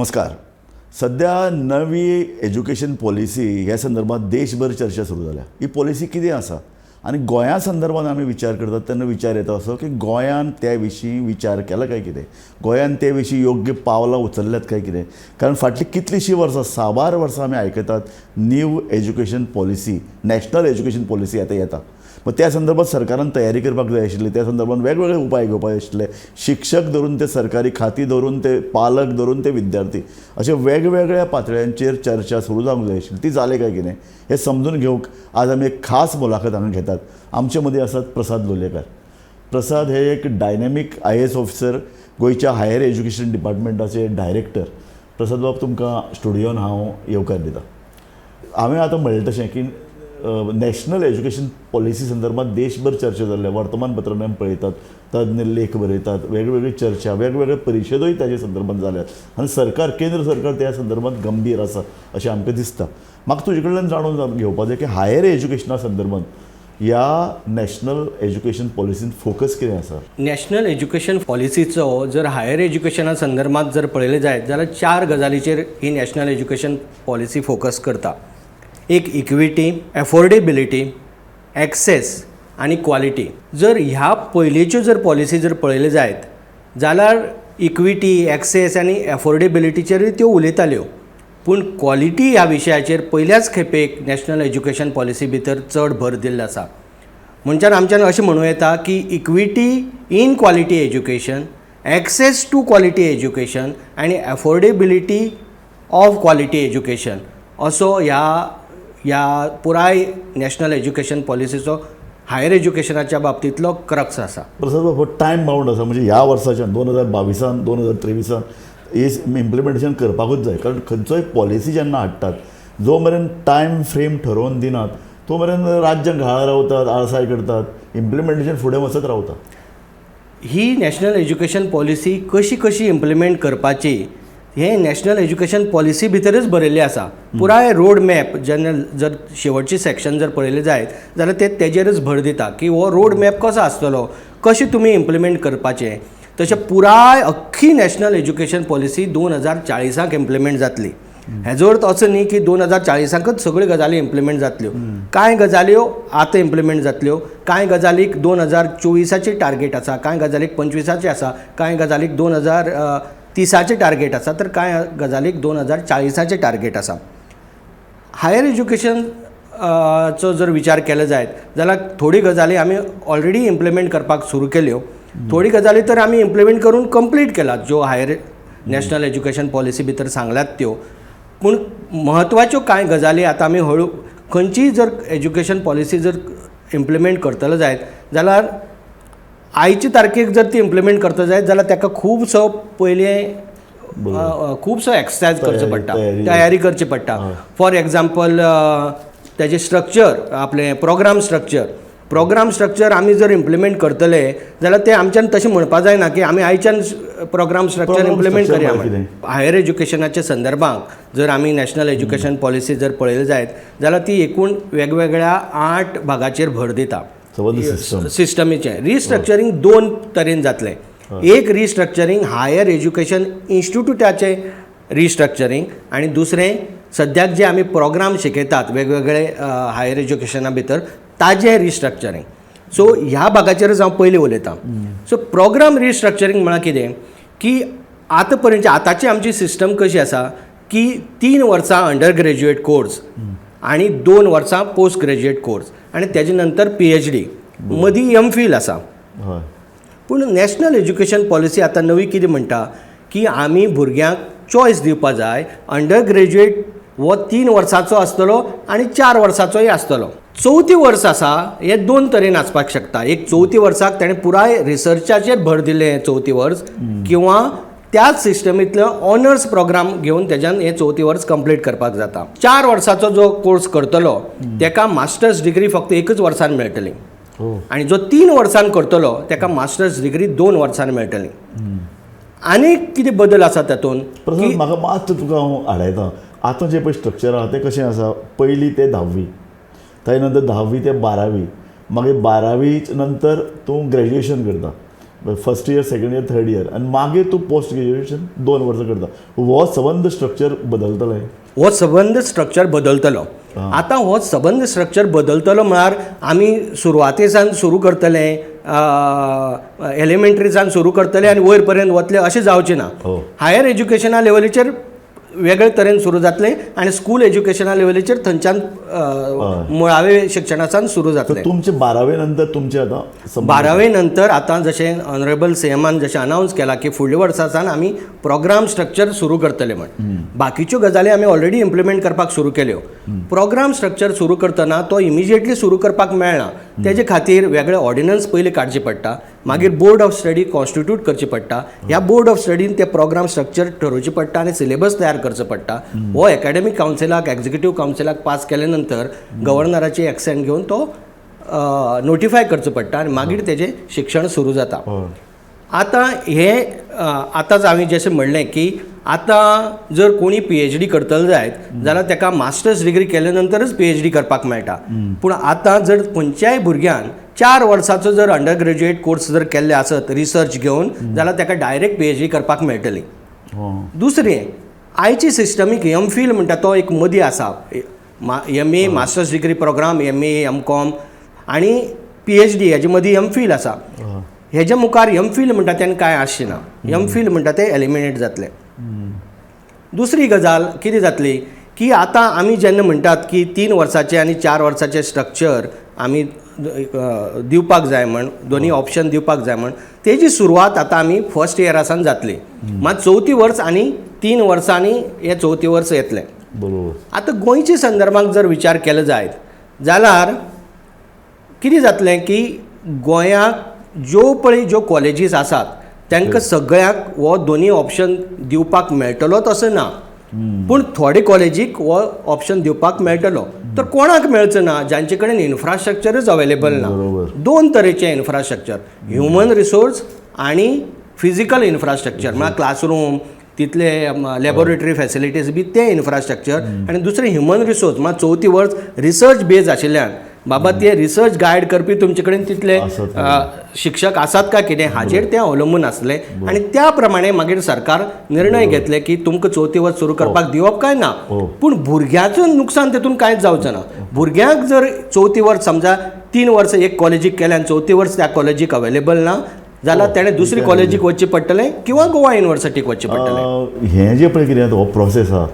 नमस्कार. सध्या नवी एज्युकेशन पॉलिसी ह्या संदर्भात देशभर चर्चा सुरू झाल्या. ही पॉलिसी कितें आसा आनी गोंया संदर्भात आमी विचार करतात तेन्ना विचार येता असो की गोंयान त्या विशीं विचार केला काय कितें, गोंयान ते विशीं योग्य पावलां उचलल्यात काय कितें. कारण फाटली कितलींशीं वर्सां 6-12 वर्सां आमी आयकतात new education policy, national education policy आतां येता. मग त्या संदर्भात सरकारान तयारी करपाक जाय आशिल्ली. त्या संदर्भात वेगवेगळे उपाय घेवपाक आशिल्ले. शिक्षक धरून ते सरकारी खाती धरून ते पालक धरून ते विद्यार्थी अशा वेगवेगळ्या पातळ्यांचेर चर्चा सुरू जावंक जाय आशिल्ली. ती जाले काय कितें हे समजून घेवंक आज आमी एक खास मुलाखत हांगा घेतात. आमचे मदीं आसात प्रसाद लोलयेकर. प्रसाद हे एक डायनॅमीक IAS ऑफिसर, गोंयच्या हायर एज्युकेशन डिपार्टमेंटाचे डायरेक्टर. प्रसाद बाब, तुमकां स्टुडियोन हांव येवकार दिता. हांवें आतां म्हणलें तशें की नॅशनल एज्युकेशन पॉलिसी संदर्भात देशभर चर्चा जाल्ल्या. वर्तमानपत्रांनी आमी पळयतात, तज्ञ लेख बरयतात, वेगवेगळी चर्चा, वेगवेगळे परिशदोय ताचे संदर्भात जाल्यात आनी सरकार, केंद्र सरकार त्या संदर्भात गंभीर आसा अशें आमकां दिसता. म्हाका तुजे कडल्यान जाणून घेवपाक जाय की हायर एज्युकेशना संदर्भात ह्या नॅशनल एज्युकेशन पॉलिसीन फोकस कितें आसा. नॅशनल एज्युकेशन पॉलिसीचो जर हायर एज्युकेशना संदर्भात जर पळयलें जायत जाल्यार 4 गजालीचेर ही नॅशनल एज्युकेशन पॉलिसी फोकस करता. एक इक्विटी, एफोर्डेबिलिटी, एक्सेस आनी क्वालिटी. जर ह्या पयलींच्यो जर पॉलिसी जर पळयल्यो जायत जाल्यार इक्विटी, एक्सेस आनी एफोर्डेबिलिटीचेरूय त्यो उलयताल्यो, पूण क्वॉलिटी ह्या विशयाचेर पयल्याच खेपेक नॅशनल एज्युकेशन पॉलिसी भितर चड भर दिल्लो आसा. म्हणच्यार आमच्यान अशें म्हणूं येता की equity in quality education, access to quality education आनी एफोर्डेबिलिटी ऑफ क्वॉलिटी एज्युकेशन असो ह्या पुराय नॅशनल एज्युकेशन पॉलिसीचो हायर एज्युकेशनाच्या बाबतींतलो क्रक्स आसा. प्रसाद बाबा, टायम बाउंड आसा. म्हणजे ह्या वर्साच्यान 2022 2023 हे इम्प्लिमेंटेशन करपाकूच जाय. कारण खंयचोय पॉलिसी जेन्ना हाडटात, जो मेरेन टायम फ्रेम ठरोवन दिनात तो मेरेन राज्य घाळ रावतात, आळसाय करतात, इम्प्लिमेंटेशन फुडें वचत रावता. ही नॅशनल एज्युकेशन पॉलिसी कशी इम्प्लिमेंट करपाची हे नॅशनल एज्युकेशन पॉलिसी भितरच बरयल्लें आसा. पुराय रोड मॅप जेन्ना जर शेवटची सॅक्शन जर पळयलें जायत जाल्यार ते तेजेरच भर दिता की हो रोड मॅप कसो आसतलो, कशें तुमी इम्प्लिमेंट करपाचें. तशें पुराय अख्खी नॅशनल एज्युकेशन पॉलिसी 2040 इम्प्लिमेंट जातली. हेजो अर्थ असो न्ही की 2040च सगळ्यो गजाली इम्प्लिमेंट जातल्यो. कांय गजाल्यो आतां इम्प्लिमेंट जातल्यो, कांय गजालीक 2024चे टार्गेट आसा, कांय गजालीक 25चे आसा, कांय गजालीक 2030चे टार्गेट आसा, तर कांय गजालीक 2040चे टार्गेट आसा. हायर एज्युकेशन चो जर विचार केलो जायत जाल्यार थोडी गजाली आमी ऑलरेडी इम्प्लिमेंट करपाक सुरू केल्यो, थोडी गजाली तर आमी इम्प्लिमेंट करून कंप्लीट केलात ज्यो हायर नॅशनल एज्युकेशन पॉलिसी भितर सांगल्यात त्यो. पूण म्हत्वाच्यो कांय गजाली आतां आमी हळू खंयचीय जर एज्युकेशन पॉलिसी जर इम्प्लिमेंट करतलो जायत जाल्यार आयचे तारखेक जर ती इम्प्लिमेंट करता जायत जाल्यार ताका खुबसो पयलें खुबसो एक्सरसायज करचो पडटा, तयारी करची पडटा. फॉर एग्जाम्पल तेजें स्ट्रक्चर, आपलें प्रोग्राम स्ट्रक्चर आमी जर इम्प्लिमेंट करतले जाल्यार ते आमच्यान तशें म्हणपाक जायना की आमी आयच्यान प्रोग्राम स्ट्रक्चर इम्प्लिमेंट करया. हायर एज्युकेशनाच्या संदर्भांत जर आमी नॅशनल एज्युकेशन पॉलिसी जर पळयली जायत जाल्यार ती एकूण वेगवेगळ्या 8 भागाचेर भर दिता. सिस्टमीचें रिस्ट्रक्चरींग 2 तरेन जातलें. एक रिस्ट्रक्चरींग हायर एज्युकेशन इन्स्टिट्यूटाचें रिस्ट्रक्चरींग आनी दुसरें सद्याक जे आमी प्रोग्राम शिकयतात वेगवेगळे हायर एज्युकेशना भितर ताजें रिस्ट्रक्चरींग. सो ह्या भागाचेरच हांव पयलीं उलयतां. सो प्रोग्राम रिस्ट्रक्चरींग म्हळ्यार कितें की आतां पर्यंत आतांची आमची सिस्टम कशी आसा की 3 वर्सां अंडर ग्रॅज्युएट कोर्स आनी 2 वर्सां पोस्ट ग्रॅज्युएट कोर्स आनी तेजे नंतर PhD, मदीं MPhil आसा. पूण नॅशनल एज्युकेशन पॉलिसी आतां नवी कितें म्हणटा की आमी भुरग्यांक चॉयस दिवपा जाय. अंडर ग्रॅज्युएट हो 3 वर्सांचो आसतलो आनी 4 वर्सांचोय आसतलो. 4थी वर्स आसा हे 2 तरेन आसपाक शकता. एक 4थी वर्साक ताणें पुराय रिसर्चाचेर भर दिलें 4थी वर्स, किंवा त्याच सिस्टमींतलो ऑनर्स प्रोग्राम घेवन तेज्यान हे 4थी वर्स कंप्लीट करपाक जाता. 4 वर्साचो जो कोर्स करतलो ताका मास्टर्स डिग्री फक्त 1च वर्सान मेळटली आनी जो 3 वर्सान करतलो ताका मास्टर्स डिग्री 2 वर्सान मेळटली. आनीक कितें बदल आसा तातूंत? म्हाका मात तुका हांव आडायतां. आतां जें पळय स्ट्रक्चर आसा तें कशें आसा, 1ली ते 10वी, ताचे नंतर 10वी ते 12वी, मागीर 12वी नंतर तूं ग्रॅज्युएशन करता, first year, second year, third year आनी मागीर तूं पोस्ट ग्रॅज्युएशन 2 वर्सां करता. हो संबंध स्ट्रक्चर बदलतलें? हो सबंद स्ट्रक्चर बदलतलो. आतां हो सबंद स्ट्रक्चर बदलतलो म्हळ्यार आमी सुरवातेसान सुरू करतले, एलिमेंटरीसान सुरू करतले आनी वयर पर्यंत वतले अशें जावचें ना. हायर एज्युकेशना लेवलीचेर वेगळे तरेन सुरू जातले आनी स्कूल एज्युकेशना लेवलीचेर थंयच्यान मुळावे शिक्षणासान सुरू जातले. तुमचे 12वे नंतर तुमचे आतां 12वे नंतर आतां जशें ऑनरेबल सीएमान जशें अनावन्स केलां की फुडल्या वर्सासान आमी प्रोग्राम स्ट्रक्चर सुरू करतले म्हण. बाकीच्यो गजाली आमी ऑलरेडी इम्प्लिमेंट करपाक सुरू केल्यो. प्रोग्राम स्ट्रक्चर सुरू करतना तो इमिजिएटली सुरू करपाक मेळना. तेजे खातीर वेगळे ऑर्डिनन्स पयलीं काडचे पडटा, मागीर बोर्ड ऑफ स्टडी कॉन्स्टिट्यूट करची पडटा. ह्या बोर्ड ऑफ स्टडीन ते प्रोग्राम स्ट्रक्चर ठरोवचे पडटा आनी सिलेबस तयार करचो पडटा. हो एकाडेमीक कावन्सिलाक, एक्झिक्युटीव कावन्सिलाक पास केले नंतर गव्हर्नराची एक्सेंट घेवन तो नोटिफाय करचो पडटा आनी मागीर तेजें शिक्षण सुरू जाता. आतां आतांच हांवें जशें म्हणलें की आतां जर कोणी PhD करतलो जायत जाल्यार ताका मास्टर्स डिग्री केले नंतरच PhD करपाक मेळटा. पूण आतां जर खंयच्याय भुरग्यान 4 वर्साचो जर अंडर ग्रॅज्युएट कोर्स जर केल्ले आसत रिसर्च घेवन जाल्यार ताका डायरेक्ट PhD करपाक मेळटली. दुसरें, आयची सिस्टमीक MPhil म्हणटा तो एक मदीं आसा. MA masters degree program, MA MCom आनी PhD हेजे मदीं MPhil आसा. हेजे मुखार MPhil म्हणटा तेन्ना कांय आसचें ना. MPhil म्हणटा तें एलिमिनेट जातलें. दुसरी गजाल कितें जातली की आतां आमी जेन्ना म्हणटात की 3 वर्साचें आनी 4 वर्साचें स्ट्रक्चर आमी दिवपाक जाय म्हण, दोनी ऑप्शन दिवपाक जाय म्हण, तेजी सुरवात आतां आमी फर्स्ट इयरासान जातली. मात 4थी वर्स आनी 3 वर्सांनी हें 4थें वर्स येतलें. बरोबर. आतां गोंयच्या संदर्भांत जर विचार केलो जायत जाल्यार कितें जातलें की गोंयांत ज्यो कॉलेजीस आसात तांकां सगळ्यांक हो दोनी ऑप्शन दिवपाक मेळटलोच असो ना. पूण थोडे कॉलेजीक हो ऑप्शन दिवपाक मेळटलो. तर कोणाक मेळचो ना? जांचे कडेन इन्फ्रास्ट्रक्चरच अवेलेबल ना. 2 तरेचे इन्फ्रास्ट्रक्चर, ह्युमन रिसोर्स आनी फिजिकल इन्फ्रास्ट्रक्चर, म्हळ्यार क्लासरूम, तितले लॅबोरेटरी फॅसिलिटीज बी ते इन्फ्रास्ट्रक्चर, आनी दुसरें ह्युमन रिसोर्स, म्हळ्यार 4थी वर्स रिसर्च बेज आशिल्ल्यान बाबा ते रिसर्च गायड करपी तुमचे कडेन तितले शिक्षक आसात काय कितें हाचेर तें अवलंबून आसलें. आनी त्या प्रमाणे मागीर सरकार निर्णय घेतले की तुमकां 4थी वर्स सुरू करपाक दिवप काय ना. पूण भुरग्याचो नुकसान तेतून कांयच जावचें ना. भुरग्यांक जर 4थी वर्स समजा 3 वर्स एक कॉलेजीक केल्या आनी 4थी वर्स त्या कॉलेजीक अवेलेबल ना जाल्यार तेणें दुसरी कॉलेजीक वचचें पडटलें किंवा गोवा युनिवर्सिटीक वचचें पडटलें. हें जें पळय कितें हो प्रोसेस आहा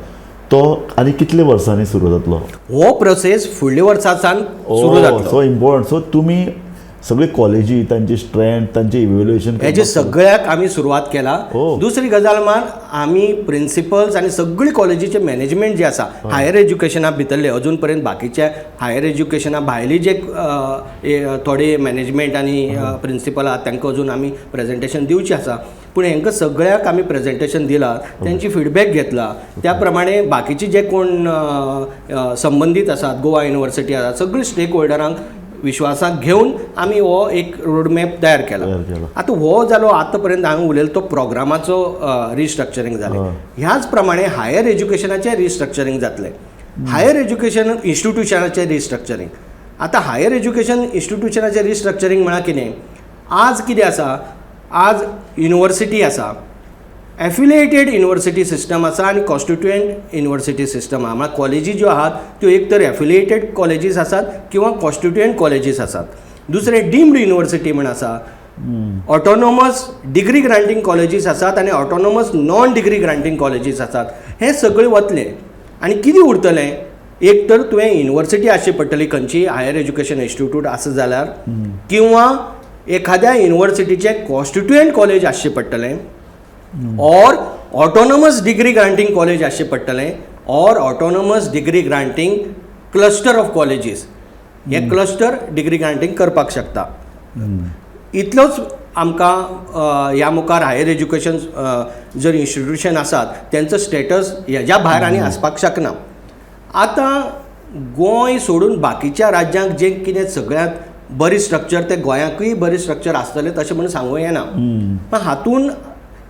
तो आनी कितले वर्सांनी सुरू जातलो? हो प्रोसेस फुडल्या वर्सासान सुरू जातलो. So important. सो तुमी सगळे कॉलेजी, तांचे स्ट्रेंथ, तांचे इव्हॅल्युएशन हेजे सगळ्याक आमी सुरवात केला. दुसरी गजाल म्हण आमी प्रिंसिपल्स आनी सगळी कॉलेजीचे मॅनेजमेंट जे आसा हायर एज्युकेशना भितरले, अजून पर्यंत बाकीच्या हायर एज्युकेशना भायली जे थोडे मॅनेजमेंट आनी प्रिंसिपल आहात तांकां अजून आमी प्रेजेंटेशन दिवचें आसा. पूण हांकां सगळ्याक आमी प्रेजेंटेशन दिलां, त्यांची फीडबॅक घेतला. त्या प्रमाणे बाकीचे जे कोण संबंदीत आसात, गोवा युनिवर्सिटी आसा, सगळी स्टेक होल्डरांक विश्वासाक घेवन आमी हो एक रोडमॅप तयार केला. आतां हो जालो आतां पर्यंत हांवें उलयलो तो प्रोग्रामाचो रिस्ट्रक्चरींग जालें. ह्याच प्रमाणे हायर एज्युकेशनाचें रिस्ट्रक्चरींग जातलें. हायर एज्युकेशन इन्स्टिट्युशनाचें रिस्ट्रक्चरींग. आतां हायर एज्युकेशन इन्स्टिट्युशनाचें रिस्ट्रक्चरींग म्हळ्यार कितें? आज कितें आसा? आज युनिवर्सिटी आसा, एफिलिएटेड युनिवर्सिटी सिस्टम आसा आनी कॉन्स्टिट्युएंट युनिवर्सिटी सिस्टम आसा. म्हळ्यार कॉलेजी ज्यो आहात त्यो एक तर एफिलिएटेड कॉलेजीस आसात किंवा कॉन्स्टिट्युएंट कॉलेजीस आसात. दुसरें डीम्ड युनिवर्सिटी म्हण आसा, ऑटोनॉमस डिग्री ग्रांटींग कॉलेजीस आसात आनी ऑटोनॉमस नॉन डिग्री ग्रांटींग कॉलेजीस आसात. हे सगळें वतलें आनी कितें उरतलें? एक तर तुवें युनिवर्सिटी आसची पडटली खंयची हायर एज्युकेशन इन्स्टिट्यूट आसा जाल्यार, किंवा एखाद्या युनिवर्सिटीचें कॉन्स्टिट्युएंट कॉलेज आसचें पडटलें, or autonomous degree granting college आसचें पडटलें, or autonomous degree granting cluster of colleges. हे क्लस्टर डिग्री ग्रांटींग करपाक शकता. इतलोच आमकां ह्या मुखार हायर एज्युकेशन जर इन्स्टिट्युशन आसात तेंचो स्टेटस हेज्या भायर आनी आसपाक शकना. आतां गोंय सोडून बाकीच्या राज्यांक जें कितें सगळ्यांत बरी स्ट्रक्चर तें गोंयाकूय बरी स्ट्रक्चर आसतलें तशें म्हणून सांगूं येना. पण हातून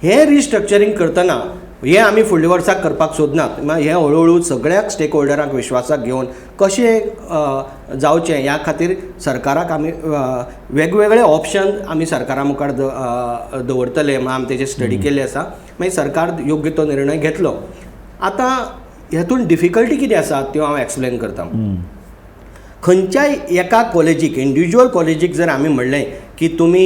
हे रिस्ट्रक्चरींग करतना हे आमी फुडल्या वर्साक करपाक सोदनात. हे हळू सगळ्याक स्टेक होल्डरांक विश्वासाक घेवन कशें जावचें ह्या खातीर सरकाराक आमी वेगवेगळे ऑप्शन आमी सरकारा मुखार दवरतले. आमी तेजेर स्टडी केल्ली आसा. मागीर सरकार योग्य तो निर्णय घेतलो. आतां हेतून डिफिकल्टी कितें आसा त्यो हांव एक्सप्लेन करता. खंयच्याय एका कॉलेजीक इंडिविज्युअल कॉलेजीक जर आमी म्हणलें की तुमी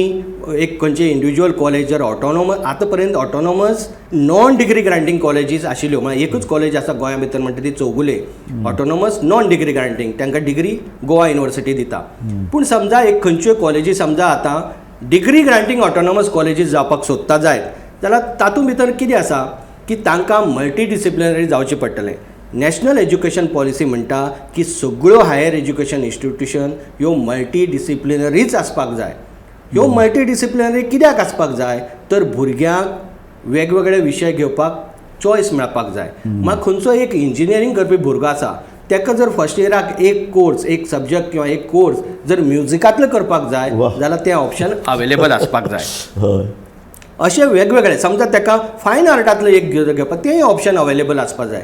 एक खंयचे इंडिविज्युअल कॉलेज जर ऑटोनॉमस आतां पर्यंत ऑटोनॉमस नॉन डिग्री ग्रांटींग कॉलेजीस आशिल्ल्यो म्हळ्यार एकूच कॉलेज आसा गोंया भितर म्हणटा ती चौगुले ऑटोनॉमस नॉन डिग्री ग्रांटींग तांकां डिग्री गोवा युनिवर्सिटी दिता. पूण समजा एक खंयच्यो कॉलेजी समजा आतां डिग्री ग्रांटींग ऑटोनॉमस कॉलेजीस जावपाक सोदता जायत जाल्यार तातूंत भितर कितें आसा की तांकां मल्टी डिसिप्लिनरी जावचें पडटलें. नॅशनल एज्युकेशन पॉलिसी म्हणटा की सगळ्यो हायर एज्युकेशन इन्स्टिट्यूशन ह्यो मल्टी डिसिप्लिनरीच आसपाक जाय. ह्यो मल्टी डिसिप्लिनरी कित्याक आसपाक जाय तर भुरग्यांक वेगवेगळे विशय घेवपाक चॉयस मेळपाक जाय. म्हाका खंयचो एक इंजिनियरींग करपी भुरगो आसा ताका जर फर्स्ट इयराक एक कोर्स एक सब्जेक्ट किंवा एक कोर्स जर म्युजिकांतलो करपाक जाय जाल्यार तें ऑप्शन अवेलेबल आसपाक जाय. अशे वेगवेगळे समजा ताका फायन आर्टांतलो एक घेवपाक तेंय ऑप्शन अवेलेबल आसपाक जाय.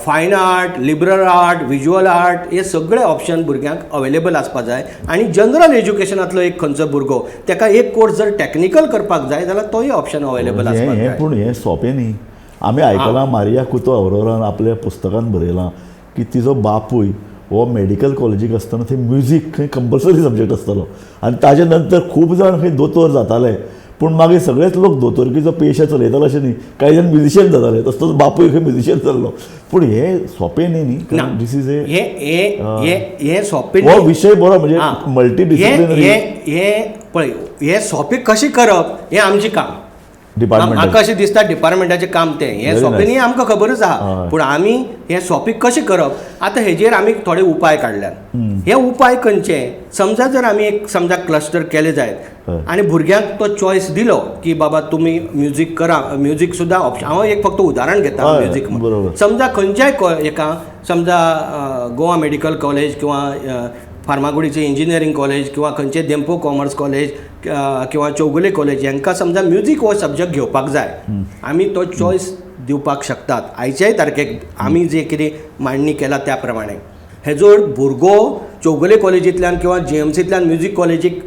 फायन art, liberal art, visual art हे सगळे ऑप्शन भुरग्यांक अवेलेबल आसपाक जाय. आनी जनरल एज्युकेशनांतलो एक खंयचो भुरगो ताका एक कोर्स जर टॅक्निकल करपाक जाय जाल्यार तोय ऑप्शन अवेलेबल आसपाक जाय. पूण हें सोंपें न्ही. आमी आयकलां मारिया कुतो अरोरान आपल्या पुस्तकांत बरयलां की तिजो बापूय हो मेडिकल कॉलेजीक आसतना थंय म्युजीक खंय कंपल्सरी सब्जेक्ट आसतालो आनी ताजे नंतर खूब जाण खंय दोतोर जाताले. पूण मागीर सगळेच लोक दोतोरकीचो पेशा चलयतालो अशें न्ही. कांय जाण म्युजिशियन जाताले तसोच बापूय खंय म्युजिशियन जाल्लो. पूण हे सोंपें न्ही दीस इज हे सोंपें हो विशय बरो म्हणजे मल्टी डिसिप्लिनरी पळय हे सोंपें कशें करप हें आमचें काम. म्हाका अशें दिसता डिपार्टमेंटाचें काम तें. हें सोंपें न्ही हें आमकां खबरच आहा. पूण आमी हें सोंपें कशें करप आतां हेजेर आमी थोडे उपाय काडल्यात. हे उपाय खंयचे समजा जर आमी एक समजा क्लस्टर केले जायत आनी भुरग्यांक तो चॉयस दिलो की बाबा तुमी म्युजीक करा. म्युजीक सुद्दां ऑप्शन हांव एक फक्त उदाहरण घेता. म्युजीक समजा खंयच्याय एका समजा गोवा मेडिकल कॉलेज किंवा फार्मागुडीचें इंजिनियरींग कॉलेज किंवा खंयचें देंपो कॉमर्स कॉलेज किंवा चौगुले कॉलेज हांकां समजा म्युजीक हो सब्जेक्ट घेवपाक जाय. आमी तो चॉयस दिवपाक शकतात. आयच्याय तारखेक आमी जे कितें मांडणी केला त्या प्रमाणे हेजो भुरगो चौगुले कॉलेजींतल्यान किंवा JMCंतल्यान म्युजीक कॉलेजीक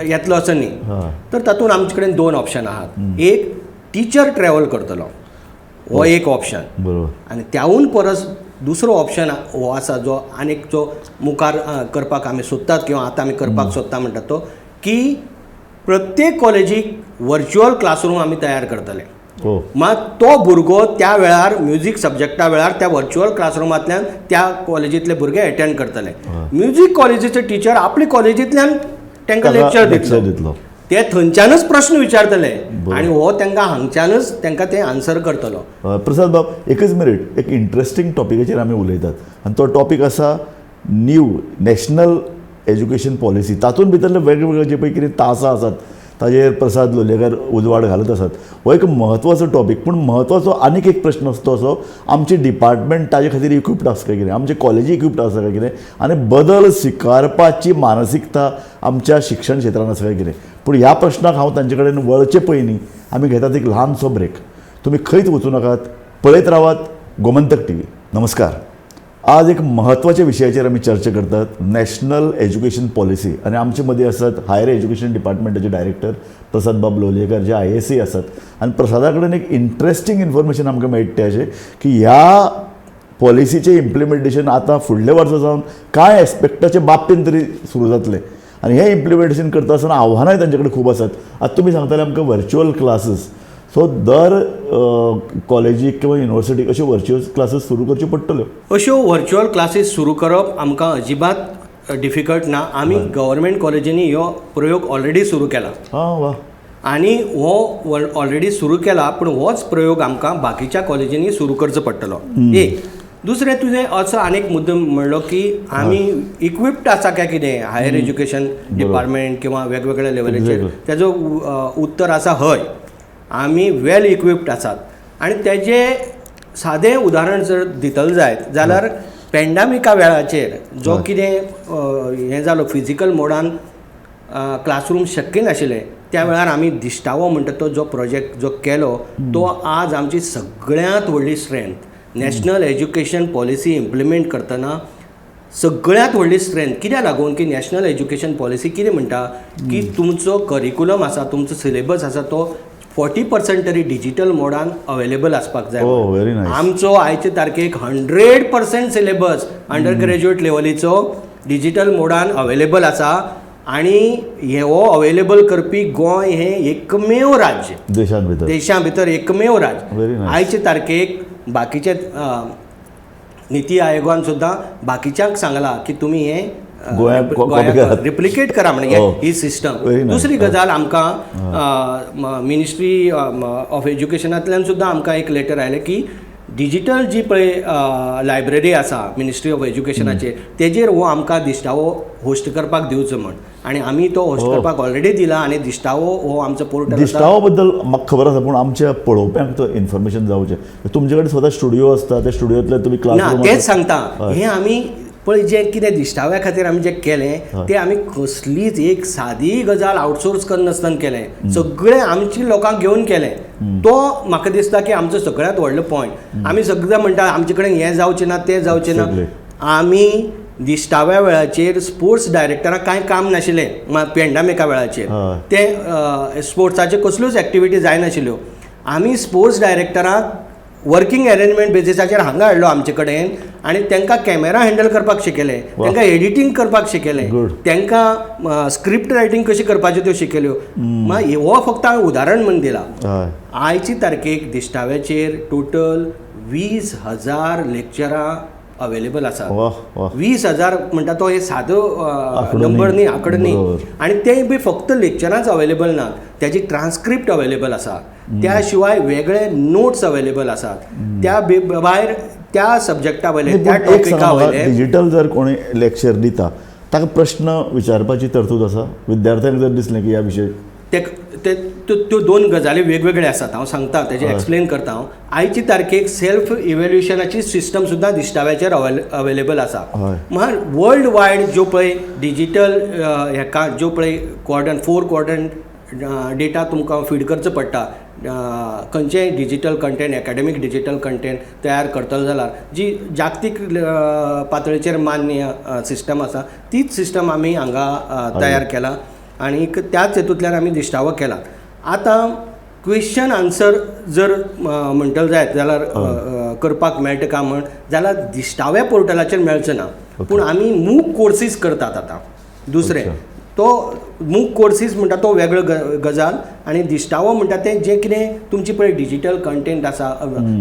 येतलो असो न्ही. तर तातूंत आमचे कडेन दोन ऑप्शन आहात. एक टिचर ट्रॅव्हल करतलो हो एक ऑप्शन आनी त्याहून परस दुसरो ऑप्शन हो आसा जो आनीक जो मुखार करपाक आमी सोदतात किंवा आतां आमी करपाक सोदता म्हणटा तो की प्रत्येक कॉलेजीक वर्च्युअल क्लासरूम आमी तयार करतले. मात तो भुरगो त्या वेळार म्युजीक सब्जेक्टा वेळार त्या वर्च्युअल क्लासरुमांतल्यान त्या कॉलेजींतले भुरगे अटेंड करतले. म्युजीक कॉलेजीचे टिचर आपल्या कॉलेजींतल्यान तांकां लेक्चर दितलो. ते थंयच्यानच प्रश्न विचारतले आनी हो तांकां हांगच्यानच तांकां ते आन्सर करतलो. प्रसाद बाब एकच मिनीट एक इंट्रस्टींग टॉपिकाचेर आमी उलयतात आनी तो टॉपीक आसा न्यू नॅशनल एज्युकेशन पॉलिसी. तातूंत भितरले वेगवेगळे जे पळय कितें तासां आसात ताजेर प्रसाद लोलयेकर उजवाड घालत आसात. हो एक म्हत्वाचो टॉपीक. पूण म्हत्वाचो आनीक एक प्रश्न आसता असो आमचे डिपार्टमेंट ताजे खातीर इक्विप्ड आसा काय कितें आमचे कॉलेजी इक्विप्ड आसा काय कितें आनी बदल स्विकारपाची मानसिकता आमच्या शिक्षण क्षेत्रांत आसा काय कितें. पूण ह्या प्रश्नाक हांव तांचे कडेन वळचे पयलीं आमी घेतात एक ल्हानसो ब्रेक. तुमी खंयच वचूं नाकात. पळयत रावात गोमंतक TV. नमस्कार. आज एक म्हत्वाच्या विशयाचेर आमी चर्चा करतात नॅशनल एज्युकेशन पॉलिसी आनी आमचे मदीं आसात हायर एज्युकेशन डिपार्टमेंटाचे डायरेक्टर प्रसाद बाब लोलयेकर जे IAC आसात. आनी प्रसादा कडेन एक इंट्रस्टींग इन्फॉर्मेशन आमकां मेळटा तें अशें की ह्या पॉलिसीचें इम्प्लिमेंटेशन आतां फुडल्या वर्सा जावन कांय एस्पेक्टाच्या बाबतींत तरी सुरू जातलें आनी हें इम्प्लिमेंटेशन करता आसतना आव्हानांय तांचे कडेन खूब आसात. आतां तुमी सांगताले आमकां वर्च्युअल क्लासीस. सो दर कॉलेजीक किंवा युनिवर्सिटीक अश्यो वर्च्युअल क्लासीस सुरू करच्यो पडटल्यो. अश्यो वर्च्युअल क्लासीस सुरू करप आमकां अजिबात डिफिकल्ट ना. आमी गव्हर्मेंट कॉलेजींनी हो प्रयोग ऑलरेडी सुरू केला. वा. आनी हो ऑलरेडी सुरू केला पूण होच प्रयोग आमकां बाकीच्या कॉलेजींनी सुरू करचो पडटलो. एक दुसरें तुजें असो आनीक मुद्दो म्हणलो की आमी इक्विप्ड आसा काय कितें हायर एज्युकेशन डिपार्टमेंट किंवा वेगवेगळ्या लेवलीचेर. तेजो उत्तर आसा हय. आमी वेल इक्विप्ड आसात. आनी तेजें सादें उदाहरण जर दितलें जायत जाल्यार पॅन्डेमिका वेळाचेर जो कितें हें जालो फिजिकल मोडान क्लासरूम शक्य नाशिल्ले त्या वेळार आमी दिश्टावो म्हणटा तो जो प्रोजेक्ट जो केलो तो आज आमची सगळ्यांत व्हडली strength. National education policy implement करतना सगळ्यांत व्हडली स्ट्रेंथ कित्याक लागून की नॅशनल एज्युकेशन पॉलिसी कितें म्हणटा की तुमचो करिकुलम आसा, तुमचो सिलेबस आसा तो 40% तरी डिजिटल मोडान अवेलेबल आसपाक जाय. Very nice. आमचो आयचे तारखेक 100% सिलेबस अंडर ग्रॅज्युएट लेवलीचो डिजिटल मोडान अवेलेबल आसा आनी हो अवेलेबल करपी गोंय हें एकमेव राज्य देशां भितर एकमेव राज्य. आयचे तारखेक बाकीचे निती आयोगान सुद्दां बाकीच्यांक सांगलां की तुमी हें गोंयांत रिप्लिकेट करा म्हणजे ही सिस्टम. दुसरी गजाल आमकां मिनिस्ट्री ऑफ एज्युकेशनांतल्यान सुद्दां आमकां एक लेटर आयलें की डिजिटल जी पळय लायब्ररी आसा मिनिस्ट्री ऑफ एज्युकेशनाचेर तेजेर हो आमकां दिश्टावो होस्ट करपाक दिवचो म्हण. आनी आमी तो होस्ट करपाक ऑलरेडी दिला आनी दिश्टावो हो आमचो पोर्टल. दिश्टावो बद्दल म्हाका खबर आसा पूण आमच्या पळोवप्यांक तो इन्फॉर्मेशन जावचें. तुमचे कडेन स्वता स्टुडिओ आसता त्या स्टुडिओंतले तुमी क्लास तेच सांगता हें आमी पळय जें कितें दिश्टाव्या खातीर आमी जें केलें तें आमी कसलीच एक सादी गजाल आउटसोर्स करनासतना केलें. सगळें आमची लोकांक घेवन केलें. तो म्हाका दिसता की आमचो सगळ्यांत व्हडलो पॉयंट. आमी सगळें म्हणटा आमचे कडेन हें जावचें ना तें जावचें ना. आमी दिश्टाव्या वेळाचेर स्पोर्ट्स डायरेक्टराक कांय काम नाशिल्लें पेंडामिका वेळाचेर. ते स्पोर्ट्साच्यो कसल्योच एक्टिविटी जायनाशिल्ल्यो. आमी स्पोर्ट्स डायरेक्टराक वर्किंग अरेंजमेंट बेसिसाचेर हांगा हाडलो आमचे कडेन आनी तांकां कॅमेरा हँडल करपाक शिकयलें, तांकां एडिटींग करपाक शिकयलें, तांकां स्क्रिप्ट रायटींग कशी करपाच्यो त्यो शिकयल्यो. हो फक्त हांवें उदाहरण म्हण दिलां. आयची तारखेक दिश्टाव्याचेर टोटल 20,000 लेक्चरां अवेलेबल आसात. 20,000 म्हणटा तो हे सादो नंबर न्ही, आंकडो न्ही. आनी ते बी फक्त लेक्चरांच अवेलेबल नात, त्याची ट्रान्स्क्रिप्ट अवेलेबल आसा. त्या शिवाय वेगळे नोट्स अवेलेबल आसात. त्या भायर त्या सब्जेक्टा वयले त्या टॉपिका वयले डिजिटल जर कोणी लेक्चर दिता ताका प्रश्न विचारपाची तरतूद आसा. विद्यार्थ्यांक जर दिसलें की ह्या विशय त्यो दोन गजाली वेगवेगळे आसात. हांव सांगता तेजे एक्सप्लेन करता. हांव आयची तारखेक सेल्फ इव्हॅल्युएशनाची सिस्टम सुद्दां दिश्टाव्याचेर अवेलेबल आसा. म्हण वर्ल्ड वायड ज्यो पळय डिजिटल हेका ज्यो पळय 4 क्वाड्रंट डेटा तुमकां फीड करचो पडटा. खंयचेय digital content academic digital content तयार करतलो जाल्यार जी जागतीक पातळीचेर मान्य सिस्टम आसा तीच सिस्टम आमी हांगा तयार केला आनी त्याच हेतूंतल्यान आमी दिश्टावो केला. आतां क्वेश्चन आन्सर जर म्हणटले जायत जाल्यार करपाक मेळटा काय म्हण जाल्यार दिश्टाव्या पोर्टलाचेर मेळचें ना. पूण आमी मूक कोर्सीस करतात. आतां दुसरें तो मूक कोर्सीस म्हणटा तो वेगळो गजाल आनी दिश्टावो म्हणटा तें जें कितें तुमची पळय डिजिटल कंटेंट आसा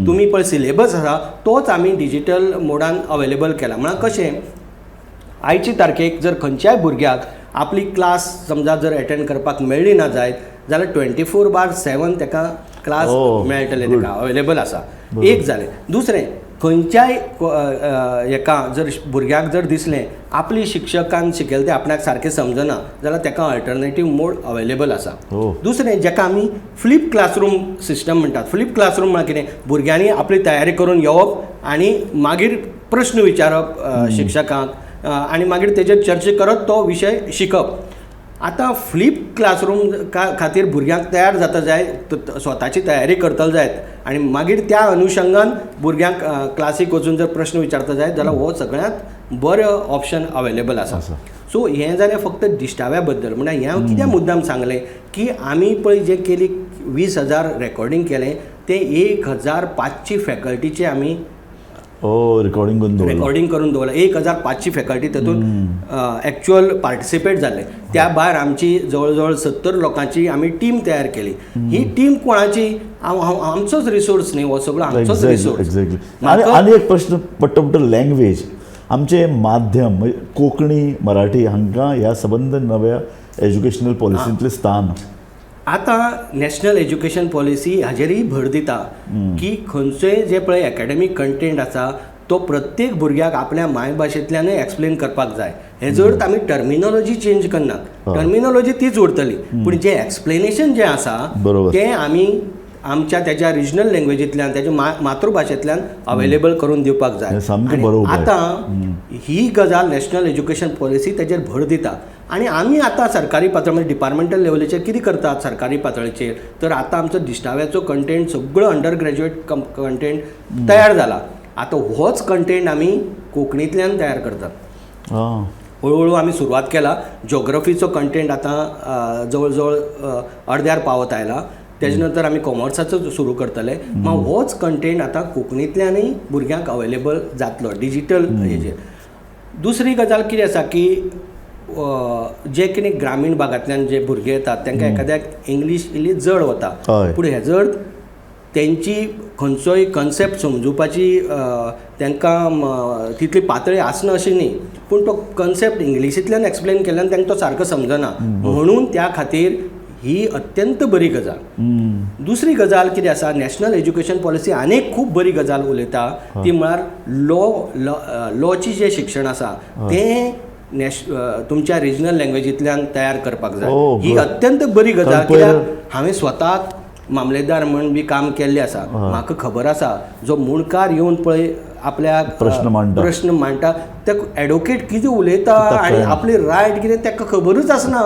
तुमी पळय सिलेबस आसा तोच आमी डिजिटल मोडान अवेलेबल केला. म्हळ्यार कशें आयची तारखेक जर खंयच्याय भुरग्याक आपली क्लास समजा जर अटेंड करपाक मेळ्ळी ना जायत जाल्यार 24/7 ताका क्लास मेळटले, ताका अवेलेबल आसा. एक जालें. दुसरें खंयच्याय हेका जर भुरग्याक जर दिसलें आपली शिक्षकान शिकयलें तें आपणाक सारकें समजना जाल्यार ताका अल्टरनेटीव मोड अवेलेबल आसा. दुसरें जेका आमी फ्लिप क्लासरूम सिस्टम म्हणटात. फ्लिप क्लासरूम म्हळ्यार कितें ब्भुरग्यांनी आपली तयारी करून येवप आनी मागीर प्रश्न विचारप शिक्षकांक आनी मागीर तेजेर चर्चा करत तो विशय शिकप. आतां फ्लिप क्लासरूम खातीर भुरग्यांक तयार जाता जाय, स्वताची तयारी करतलो जायत आनी मागीर त्या अनुशंगान भुरग्यांक क्लासीक वचून जर प्रश्न विचारता जायत जाल्यार हो सगळ्यांत बरो ऑप्शन अवेलेबल आसा. सो हें जालें फक्त दिश्टाव्या बद्दल. म्हणल्यार हें हांव कित्याक मुद्दाम सांगलें की आमी पळय जें केली 20,000 रेकॉर्डिंग केलें तें 1,500 फॅकल्टीचे आमी रेकॉर्डिंग करून दवरला. 1,500 फॅकल्टी तातूंत एक्चुअल पार्टिसिपेट जाल्ले. त्या भायर आमची जवळ जवळ 70 लोकांची आमी टीम तयार केली. ही टीम कोणाची आमचोच रिसोर्स न्ही, हो सगळो आमचोच रिसोर्स. आनी एक प्रश्न पडटा म्हणटा लँग्वेज. आमचे माध्यम म्हणजे कोंकणी मराठी हांकां ह्या संबंद नव्या एज्युकेशनल पॉलिसींतलें स्थान. आतां नॅशनल एज्युकेशन पॉलिसी हाजेरय भर दिता की खंयचोय जे पळय एकाडेमीक कंटेंट आसा तो प्रत्येक भुरग्याक आपल्या मायभाशेंतल्यानूय एक्सप्लेन करपाक जाय. हे जर आमी टर्मिनॉलॉजी चेंज करनात, टर्मिनॉलॉजी तीच उरतली पूण जें एक्सप्लेनेशन जें आसा तें आमी आमच्या त्याच्या रिजनल लँग्वेजींतल्यान त्याच्या मातृभाशेंतल्यान अवेलेबल करून दिवपाक जाय. हें सामकें आनी बरो उपाय. आतां ही गजाल नॅशनल एज्युकेशन पॉलिसी तेजेर भर दिता. आनी आमी आतां सरकारी पातळ म्हणजे डिपार्टमेंटल लेवलीचेर कितें करतात सरकारी पातळीचेर, तर आतां आमचो दिश्टाव्याचो कंटेंट सगळो अंडर ग्रॅज्युएट कंटेंट तयार जाला. आतां होच कंटेंट आमी कोंकणींतल्यान तयार करतात. हळूहळू आमी सुरवात केला. ज्योग्रफीचो कंटेंट आतां जवळ जवळ अर्द्यार पावत आयला. तेजे नंतर आमी कॉमर्साचो सुरू करतले. मग होच कंटेंट आतां कोंकणींतल्यानय भुरग्यांक अवेलेबल जातलो डिजिटल हेजेर. दुसरी गजाल कितें आसा की जे कितें ग्रामीण भागांतल्यान जे भुरगे येतात तांकां एखाद्याक इंग्लीश इल्ली जड वता. पूण हे जड तेंची खंयचोय कन्सेप्ट समजुपाची तांकां तितली पातळी आसना अशी न्ही. पूण तो कन्सेप्ट इंग्लिशींतल्यान एक्सप्लेन केल्यान तांकां तो सारको समजना. म्हणून त्या खातीर ही अत्यंत बरी गजाल. दुसरी गजाल कितें आसा, नॅशनल एज्युकेशन पॉलिसी आनीक खूब बरी गजाल उलयता ती म्हळ्यार लॉची जें शिक्षण आसा तें तुमच्या रिजनल लँग्वेजींतल्यान तयार करपाक जाय. ही अत्यंत बरी गजाल. कित्याक हांवें स्वताक मामलेदार म्हण बी काम केल्लें आसा. म्हाका खबर आसा जो मुणकार येवन पळय आपल्याक प्रश्न मांडटा तेका एडवोकेट कितें उलयता आनी आपली रायट कितें तेका खबरूच आसना.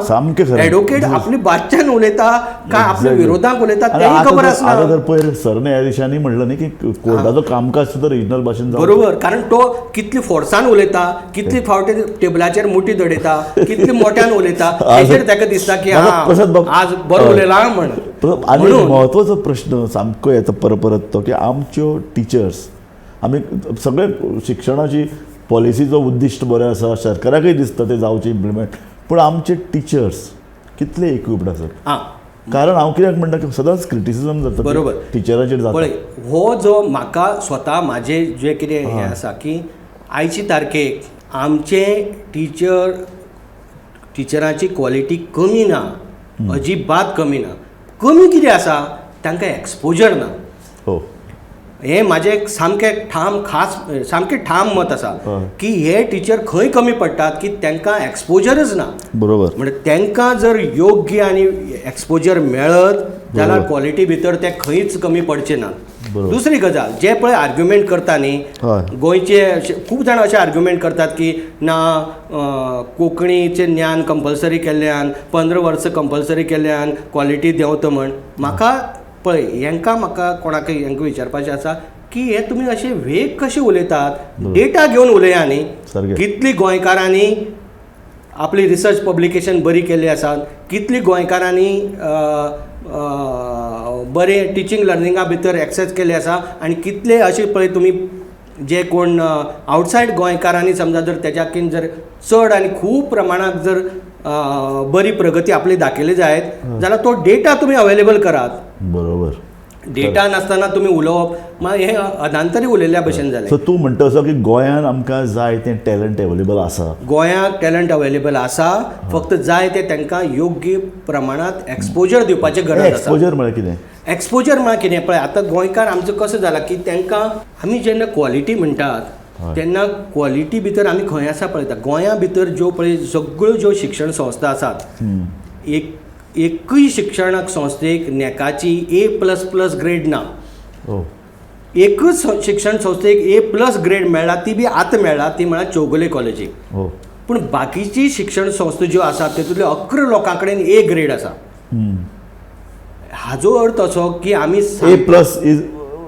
एडवोकेट आपली भाशेन उलयता काय आपल्या विरोधाक उलयता तेंय खबर आसना. आतां तर पयर सरन्यायाधीशांनी म्हणलं न्ही की कोर्टाचो कामकाज सुद्दां रिजनल भाशेन बरोबर. कारण तो कितली फोर्सान उलयता, कितली फावटी टेबलाचेर मुठी दडयता, कितली मोठ्यान उलयता, हेजेर ताका दिसता की आज बरो उलयला म्हण. आनी म्हत्वाचो प्रश्न सामको येता परत तो की आमच्यो टिचर्स आमी सगळे शिक्षणाची पॉलिसीचो उद्दिश्ट बरें आसा, सरकाराकय दिसता तें जावचें इम्प्लिमेंट, पूण आमचे टिचर्स कितले इक्विप्ड आसात. कारण हांव कित्याक म्हणटा की सदांच क्रिटिसिजम जाता बरोबर टिचराचेर जाता. पळय हो जो म्हाका स्वता म्हाजें जें कितें हें आसा की आयची तारखेक आमचे टिचरांची क्वॉलिटी कमी ना, अजिबात कमी ना. कमी कितें आसा, तांकां एक्सपोजर ना. हें म्हाजें सामकें ठाम मत आसा की हे टिचर खंय कमी पडटात की तांकां एक्सपोजरच ना. बरोबर. म्हणजे तांकां जर योग्य आनी एक्सपोजर मेळत जाल्यार क्वॉलिटी भितर ते खंयच कमी पडचे ना. दुसरी गजाल जे पळय आर्ग्युमेंट करता न्ही, गोंयचे खूब जाण अशे आर्ग्युमेंट करतात की ना कोंकणीचें ज्ञान कंपल्सरी केल्ल्यान 15 वर्सां कंपल्सरी केल्ल्यान क्वॉलिटी देंवता म्हण. म्हाका पळय म्हाका कोणाकय हांकां विचारपाचें आसा की हे तुमी अशे वेग कशे उलयतात. डेटा घेवन उलया न्ही. कितली गोंयकारांनी आपली रिसर्च पब्लिकेशन बरी केल्ली आसात, कितली गोंयकारांनी बरें टिचींग लर्निंगा भितर एक्सेस केल्ले आसा आनी कितले अशे पळय तुमी जे कोण आवटसायड गोंयकारांनी समजा जर तेज्याकीन जर चड आनी खूब प्रमाणात जर बरी प्रगती आपली दाखयली जायत जाल्यार तो डेटा तुमी अवेलेबल करात. बरोबर. डेटा नासतना तुमी उलोवप मागीर हें अधांतरी उलयल्ल्या भशेन जालें. सो तूं म्हणटा असो की गोंयांत आमकां जाय तें टॅलंट अवेलेबल आसा. गोंयांत टॅलंट अवेलेबल आसा, फक्त जाय ते तांकां योग्य प्रमाणात एक्सपोजर दिवपाचें गरज आसा. एक्सपोजर म्हळ्यार कितें? एक्सपोजर म्हळ्यार कितें पळय आतां गोंयकार आमचो कसो जाला की तांकां आमी जेन्ना क्वॉलिटी म्हणटात तेन्ना क्वॉलिटी भितर आमी खंय आसा पळयता. गोंया भितर ज्यो पळय सगळ्यो ज्यो शिक्षण संस्था आसात एकूय शिक्षण संस्थेक नॅकाची A++ ग्रेड ना. एकूच शिक्षण संस्थेक A+ ग्रेड मेळ्ळा, ती बी आतां मेळ्ळा, ती म्हळ्यार चौगुले कॉलेजीक. पूण बाकीची शिक्षण संस्था ज्यो आसात तेतूंतल्या 11 लोकां कडेन A ग्रेड आसा. हाजो अर्थ असो की आमी A+ इज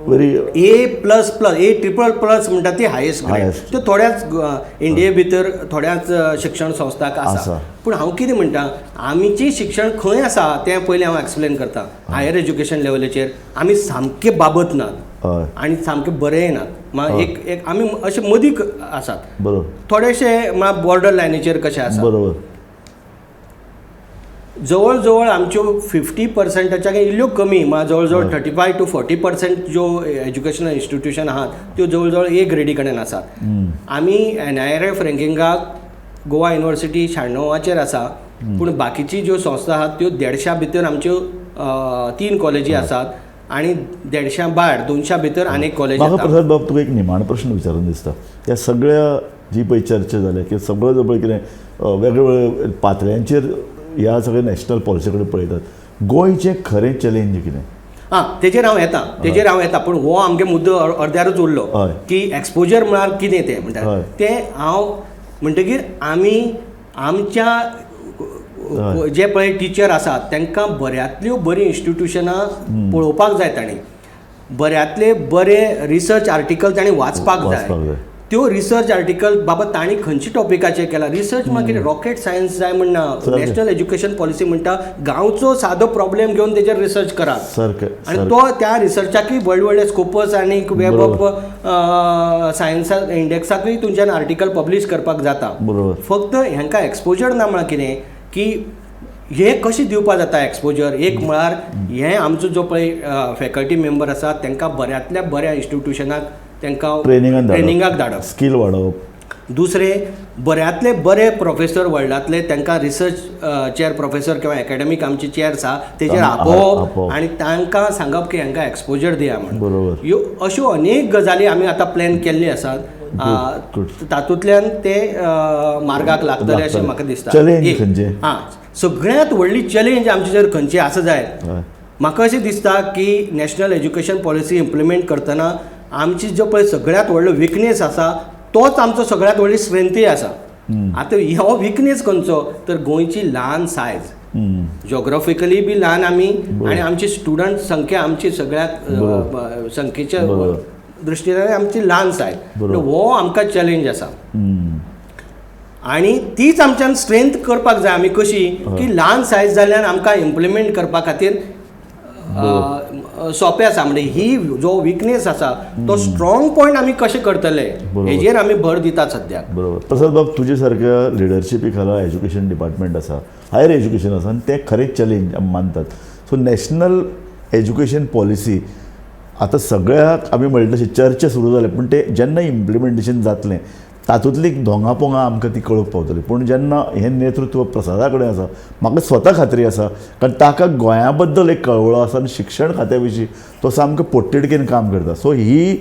व्हेरी A++ म्हणटा ती हायेस्ट ग्रेड. त्यो थोड्याच इंडिये भितर थोड्याच शिक्षण संस्थाक आसा. पूण हांव कितें म्हणटा, आमीची शिक्षण खंय आसा तें पयलीं हांव एक्सप्लेन करता. हायर एज्युकेशन लेवलीचेर आमी सामके बाबत नात आनी सामके बरेय नात. एक आमी अशे मदीं आसात. बरोबर. थोडेशे म्हळ्यार बॉर्डर लायनीचेर कशे आसा. बरोबर. जवळ जवळ आमच्यो 50%च्या इल्ल्यो कमी म्हळ्यार जवळ जवळ 35 to 40% ज्यो एज्युकेशनल इन्स्टिट्यूशन आहात त्यो जवळ जवळ A ग्रेडी कडेन आसात. आमी NIRF रँकिंगाक गोवा युनिवर्सिटी 96वाचेर आसा. पूण बाकीची ज्यो संस्था आहात त्यो 150 भितर आमच्यो 3 कॉलेजी आसात आनी 150 भायर 200 भितर आनीक कॉलेज. म्हाका प्रसाद बाब तुका एक निमाण प्रश्न विचारून दिसता. ह्या सगळ्या जी पळय चर्चा जाल्या की सगळो जो पळय कितें वेगवेगळ्या पातळ्यांचेर ह्या सगळ्या नॅशनल पॉलिसी कडेन पळयतात, गोंयचें खरें चॅलेंज कितें? तेजेर हांव येता पूण हो आमगे मुद्दो अर्द्यारूच उरलो हय. की एक्सपोजर म्हळ्यार कितें तें म्हणटा हय. तें हांव म्हणटकीर आमी आमच्या जे पळय टिचर आसात तांकां बऱ्यांतल्यो बरी इन्स्टिट्यूशनां पळोवपाक जाय तांणी बऱ्यांतले बरे रिसर्च आर्टिकल तांणी वाचपाक जाय त्यो रिसर्च आर्टिकल बाबा तांणी खंयच्या टॉपिकाचेर केला रिसर्च मागीर रॉकेट सायन्स जाय म्हणना नॅशनल एज्युकेशन पॉलिसी म्हणटा गांवचो सादो प्रॉब्लेम घेवन तेजेर रिसर्च करात आनी तो त्या रिसर्चाकूय व्हडले व्हडले स्कोपस आनी वेब ऑफ सायन्सा इंडेक्साकूय तुमच्यान आर्टिकल पब्लीश करपाक जाता फक्त हांकां एक्सपोजर ना म्हळ्यार कितें की हे कशें दिवपा जाता एक्सपोजर एक म्हळ्यार हे आमचो जो पळय फॅकल्टी मेंबर आसा तांकां बऱ्यांतल्या बऱ्या इन्स्टिट्यूशनाक तांकां ट्रेनिंगाक धाडप स्कील वाडोवप दुसरे बऱ्यांतले बरे प्रोफेसर वर्ल्डांतले तांकां रिसर्च चेअर प्रोफेसर किंवा एकाडेमीक आमचे चेअर्स आसा तेजेर आपोवप आनी तांकां सांगप की हांकां एक्सपोजर दिया म्हणून ह्यो अश्यो अनेक गजाली आमी आतां प्लॅन केल्ली आसात तातूंतल्यान ते मार्गाक लागतले अशें म्हाका दिसता सगळ्यांत व्हडली चॅलेंज आमचे जर खंयची आसा जायत म्हाका अशें दिसता की नॅशनल एज्युकेशन पॉलिसी इम्प्लिमेंट करतना आमची जो पळय सगळ्यांत व्हडलो विकनेस आसा तोच आमचो सगळ्यांत व्हडली स्ट्रेंथूय आसा आतां हो विकनेस खंयचो तर गोंयची ल्हान सायज जॉग्राफिकली बी ल्हान आमी आनी आमची स्टुडंट संख्या आमची सगळ्यात संख्येच्या दृश्टीन आमची ल्हान सायज हो आमकां चॅलेंज आसा आनी तीच आमच्यान स्ट्रेंथ करपाक जाय आमी कशी की ल्हान सायज जाल्यार आमकां इम्प्लिमेंट करपा खातीर सोंपें आसा म्हणजे ही जो विकनेस आसा तो स्ट्रॉंग पॉयंट आमी कशें करतले हेजेर आमी भर दितात सद्याक बरोबर प्रसाद बाब तुजे सारक्या लिडरशिपी खाला एज्युकेशन डिपार्टमेंट आसा हायर एज्युकेशन आसा आनी ते खरेंच चॅलेंज आमी मानतात सो नॅशनल एज्युकेशन पॉलिसी आतां सगळ्याक आमी म्हणटा तशी चर्चा सुरू जाले पूण ते जेन्ना इम्प्लिमेंटेशन जातलें तातूंतली दोंगा पोंगा आमकां ती कळूंक पावतली पूण जेन्ना हें नेतृत्व प्रसादा कडेन आसा म्हाका स्वता खात्री आसा कारण ताका गोंया बद्दल एक कळवळो आसा आनी शिक्षण खात्या विशीं तो सामको पोटतिडकीन काम करता सो ही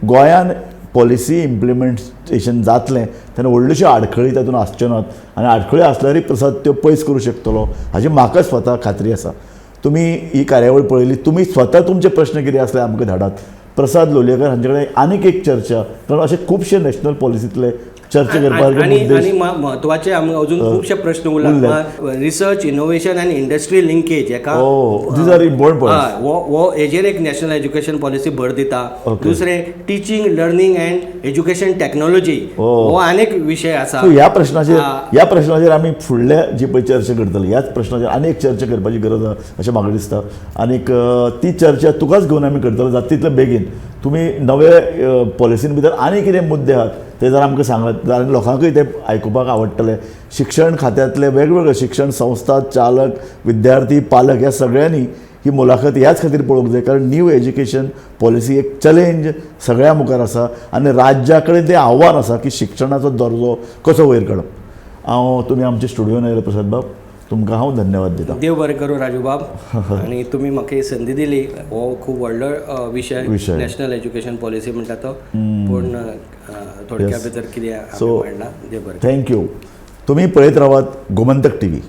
गोंयान पॉलिसी इम्प्लिमेंटेशन जातलें तेन्ना व्हडल्योश्यो आडखळी तातूंत आसच्यो नात आनी आडखळी आसल्यारूय प्रसाद त्यो पयस करूं शकतलो हाची म्हाका स्वता खात्री आसा तुमी ही कार्यावळ पळयली तुमी स्वता तुमचे प्रश्न कितें आसले आमकां धाडात प्रसाद लोलयेकर हांचे कडेन आनीक एक चर्चा कारण अशे खुबशे नॅशनल पॉलिसींतले चर्चा करपाक आनी म्हत्वाचे अजून खुबशे प्रश्न उरला रिसर्च इनोव्हेशन आनी इंडस्ट्री लिंकेज हेका हो हेजेर एक नॅशनल एज्युकेशन पॉलिसी भर दिता दुसरे teaching learning and education technology हो आनीक विशय आसा ह्या प्रश्नाचेर आमी फुडल्या जी पळय चर्चा करतले ह्याच प्रश्नाचेर आनी एक चर्चा करपाची गरज आसा अशें म्हाका दिसता आनीक ती चर्चा तुकाच घेवन आमी करतले जाता तितले बेगीन तुमी नवे पॉलिसीन भितर आनी कितें मुद्दे आहात ते जर आमकां सांगत जाल्यार लोकांकूय ते आयकुपाक आवडटले शिक्षण खात्यांतले वेगवेगळे शिक्षण संस्था चालक विद्यार्थी पालक ह्या सगळ्यांनी ही मुलाखत ह्याच खातीर पळोवंक जाय कारण न्यू एज्युकेशन पॉलिसी एक चॅलेंज सगळ्या मुखार आसा आनी राज्या कडेन तें आव्हान आसा की शिक्षणाचो दर्जो कसो वयर काडप तुमी आमच्या स्टुडियोन आयले प्रसाद बाब तुमकां हांव धन्यवाद दिता देव बरें करूं राजू बाब आनी तुमी म्हाका ही संदी दिली हो खूब व्हडलो विशय नॅशनल एज्युकेशन पॉलिसी म्हणटा तो पूण थोडक्या भितर कितें म्हणला देव बरें थँक्यू तुमी पळयत रावात गोमंतक TV